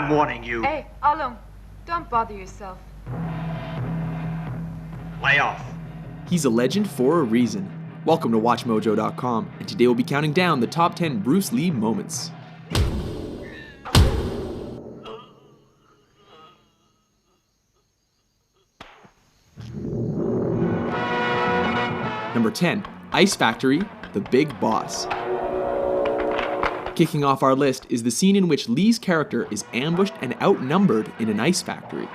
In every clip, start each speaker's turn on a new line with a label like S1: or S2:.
S1: I'm warning you.
S2: Hey, Alung, don't bother yourself.
S1: Lay off.
S3: He's a legend for a reason. Welcome to WatchMojo.com, and today we'll be counting down the top 10 Bruce Lee moments. Number 10, Ice Factory, The Big Boss. Kicking off our list is the scene in which Lee's character is ambushed and outnumbered in an ice factory.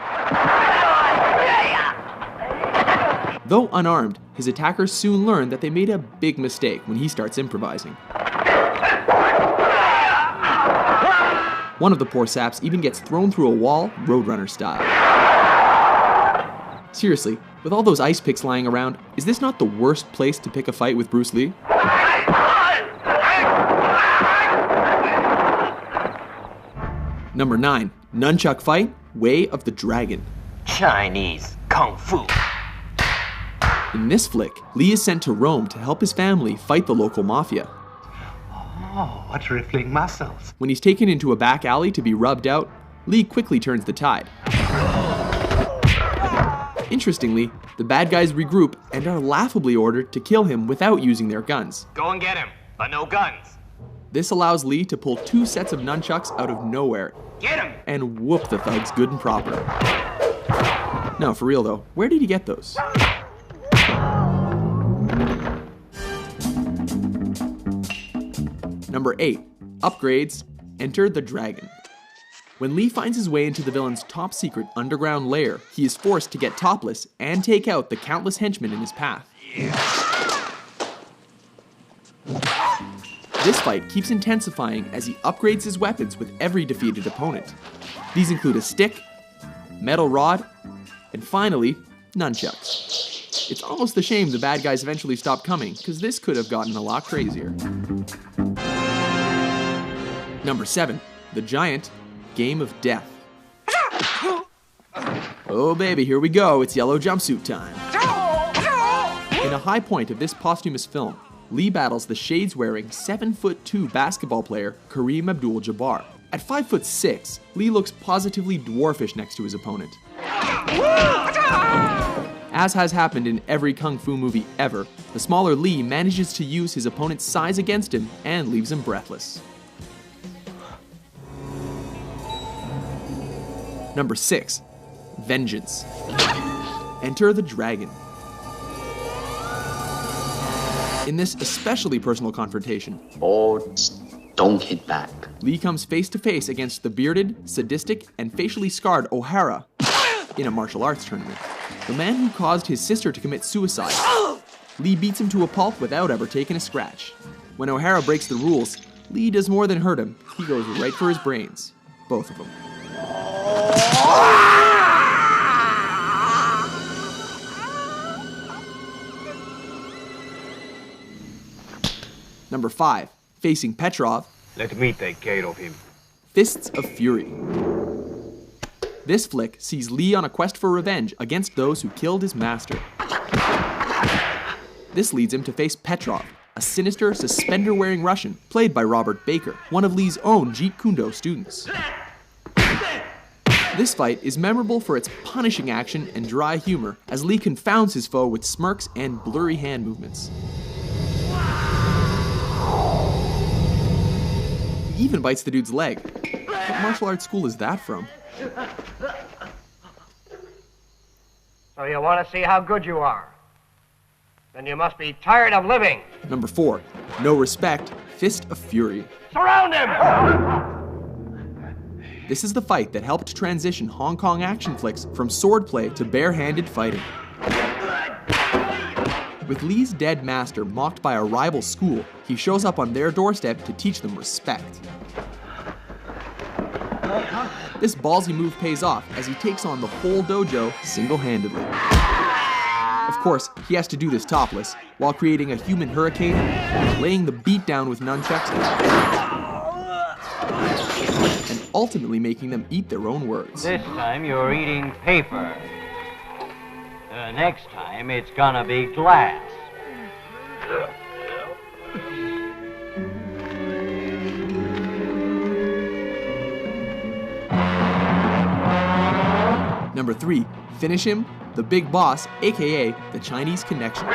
S3: Though unarmed, his attackers soon learn that they made a big mistake when he starts improvising. One of the poor saps even gets thrown through a wall, Roadrunner style. Seriously, with all those ice picks lying around, is this not the worst place to pick a fight with Bruce Lee? Number 9, Nunchuck Fight, Way of the Dragon.
S4: Chinese Kung Fu.
S3: In this flick, Lee is sent to Rome to help his family fight the local mafia.
S1: Oh, what rippling muscles.
S3: When he's taken into a back alley to be rubbed out, Lee quickly turns the tide. Interestingly, the bad guys regroup and are laughably ordered to kill him without using their guns.
S4: Go and get him, but no guns.
S3: This allows Lee to pull 2 sets of nunchucks out of nowhere
S4: Get him!
S3: and whoop the thugs good and proper. No, for real though, where did he get those? Number 8, Upgrades, Enter the Dragon. When Lee finds his way into the villain's top secret underground lair, he is forced to get topless and take out the countless henchmen in his path. This fight keeps intensifying as he upgrades his weapons with every defeated opponent. These include a stick, metal rod, and finally, nunchucks. It's almost a shame the bad guys eventually stopped coming, because this could have gotten a lot crazier. Number 7, The Giant, Game of Death. Oh baby, here we go, it's yellow jumpsuit time. In a high point of this posthumous film, Lee battles the shades-wearing 7'2" basketball player Kareem Abdul-Jabbar. At 5'6", Lee looks positively dwarfish next to his opponent. As has happened in every kung fu movie ever, the smaller Lee manages to use his opponent's size against him and leaves him breathless. Number 6, Vengeance. Enter the Dragon. In this especially personal confrontation,
S5: Boards don't hit back.
S3: Lee comes face to face against the bearded, sadistic, and facially scarred O'Hara in a martial arts tournament. The man who caused his sister to commit suicide. Lee beats him to a pulp without ever taking a scratch. When O'Hara breaks the rules, Lee does more than hurt him. He goes right for his brains. Both of them. Number 5, facing Petrov.
S6: Let me take care of him.
S3: Fists of Fury. This flick sees Lee on a quest for revenge against those who killed his master. This leads him to face Petrov, a sinister, suspender-wearing Russian played by Robert Baker, one of Lee's own Jeet Kune Do students. This fight is memorable for its punishing action and dry humor as Lee confounds his foe with smirks and blurry hand movements. He even bites the dude's leg. What martial arts school is that from?
S6: So you want to see how good you are? Then you must be tired of living.
S3: Number 4, No Respect, Fist of Fury.
S6: Surround him!
S3: This is the fight that helped transition Hong Kong action flicks from swordplay to bare-handed fighting. With Lee's dead master mocked by a rival school, he shows up on their doorstep to teach them respect. This ballsy move pays off as he takes on the whole dojo single-handedly. Of course, he has to do this topless, while creating a human hurricane, laying the beat down with nunchucks, and ultimately making them eat their own words.
S7: This time you're eating paper. Next time it's gonna be glass.
S3: Number 3, finish him, the Big Boss, aka the Chinese Connection.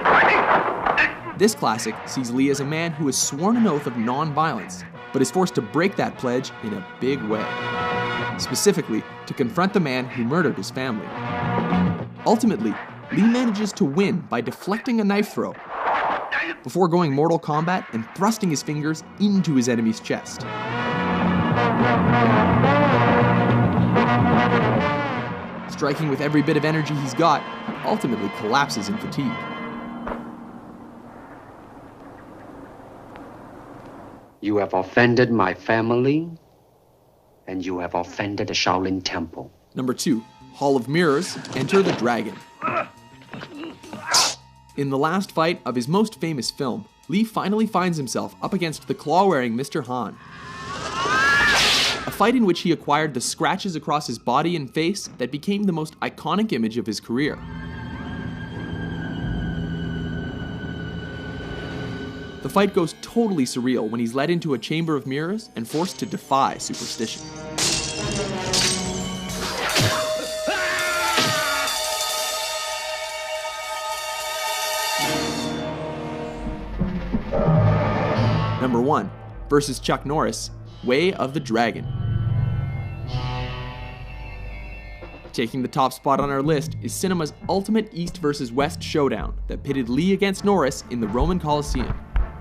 S3: This classic sees Lee as a man who has sworn an oath of non-violence, but is forced to break that pledge in a big way. Specifically, to confront the man who murdered his family. Ultimately, Lee manages to win by deflecting a knife throw, before going Mortal Kombat and thrusting his fingers into his enemy's chest. Striking with every bit of energy he's got, he ultimately collapses in fatigue.
S5: You have offended my family, and you have offended the Shaolin Temple.
S3: Number 2, Hall of Mirrors, Enter the Dragon. In the last fight of his most famous film, Lee finally finds himself up against the claw-wearing Mr. Han. A fight in which he acquired the scratches across his body and face that became the most iconic image of his career. The fight goes totally surreal when he's led into a chamber of mirrors and forced to defy superstition. Number 1, versus Chuck Norris, Way of the Dragon. Taking the top spot on our list is cinema's ultimate East versus West showdown that pitted Lee against Norris in the Roman Colosseum.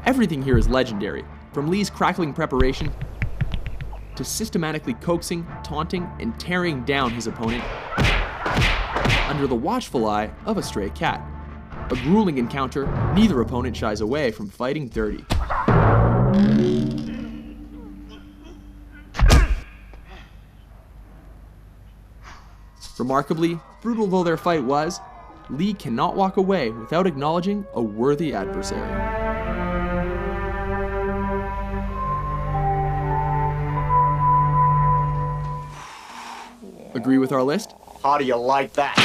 S3: Everything here is legendary, from Lee's crackling preparation to systematically coaxing, taunting, and tearing down his opponent under the watchful eye of a stray cat. A grueling encounter, neither opponent shies away from fighting dirty. Remarkably, brutal though their fight was, Lee cannot walk away without acknowledging a worthy adversary. Agree with our list?
S8: How do you like that?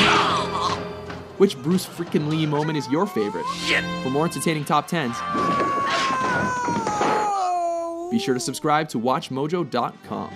S3: Which Bruce freaking Lee moment is your favorite? For more entertaining top 10s, be sure to subscribe to WatchMojo.com.